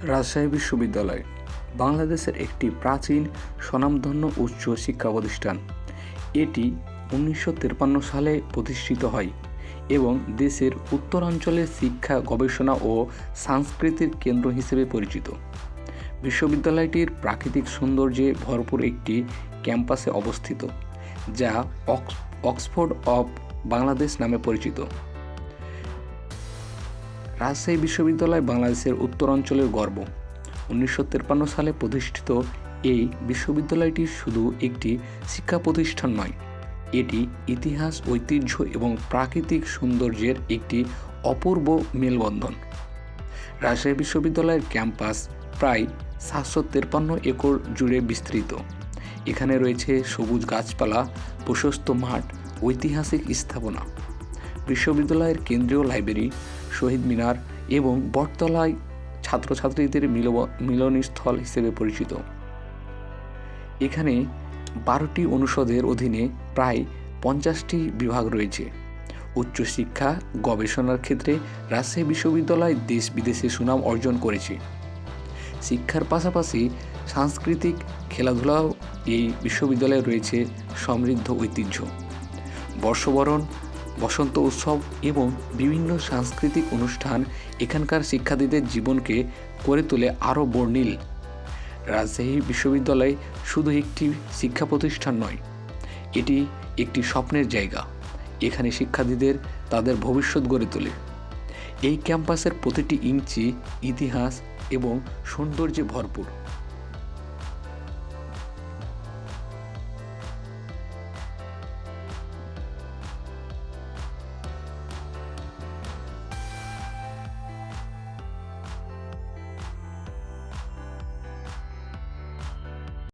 রাজশাহী বিশ্ববিদ্যালয় বাংলাদেশের একটি প্রাচীন স্বনামধন্য উচ্চ শিক্ষা প্রতিষ্ঠান। এটি 1953 সালে প্রতিষ্ঠিত হয় এবং দেশের উত্তরাঞ্চলের শিক্ষা, গবেষণা ও সংস্কৃতির কেন্দ্র হিসেবে পরিচিত। বিশ্ববিদ্যালয়টির প্রাকৃতিক সৌন্দর্যে ভরপুর একটি ক্যাম্পাসে অবস্থিত, যা অক্সফোর্ড অব বাংলাদেশ নামে পরিচিত। রাজশাহী বিশ্ববিদ্যালয় বাংলাদেশের উত্তরাঞ্চলের গর্ব। 1953 সালে প্রতিষ্ঠিত এই বিশ্ববিদ্যালয়টি শুধু একটি শিক্ষা প্রতিষ্ঠান নয়, এটি ইতিহাস, ঐতিহ্য এবং প্রাকৃতিক সৌন্দর্যের একটি অপূর্ব মেলবন্ধন। রাজশাহী বিশ্ববিদ্যালয়ের ক্যাম্পাস প্রায় 753 একর জুড়ে বিস্তৃত। এখানে রয়েছে সবুজ গাছপালা, প্রশস্ত মাঠ, ঐতিহাসিক স্থাপনা। বিশ্ববিদ্যালয়ের কেন্দ্রীয় লাইব্রেরি, শহীদ মিনার এবং বটতলায় ছাত্রছাত্রীদের মিলনস্থল হিসেবে পরিচিত। এখানে 12টি অনুষদের অধীনে প্রায় 50টি বিভাগ রয়েছে। উচ্চশিক্ষা, গবেষণার ক্ষেত্রে রাজশাহী বিশ্ববিদ্যালয় দেশ বিদেশে সুনাম অর্জন করেছে। শিক্ষার পাশাপাশি সাংস্কৃতিক, খেলাধুলাও এই বিশ্ববিদ্যালয়ে রয়েছে সমৃদ্ধ ঐতিহ্য। বর্ষবরণ, বসন্ত উৎসব এবং বিভিন্ন সাংস্কৃতিক অনুষ্ঠান এখানকার শিক্ষার্থীদের জীবনকে করে তোলে আরও বর্ণিল। রাজশাহী বিশ্ববিদ্যালয় শুধু একটি শিক্ষা প্রতিষ্ঠান নয়, এটি একটি স্বপ্নের জায়গা। এখানে শিক্ষার্থীদের তাদের ভবিষ্যৎ গড়ে তোলে। এই ক্যাম্পাসের প্রতিটি ইঞ্চি ইতিহাস এবং সৌন্দর্যে ভরপুর।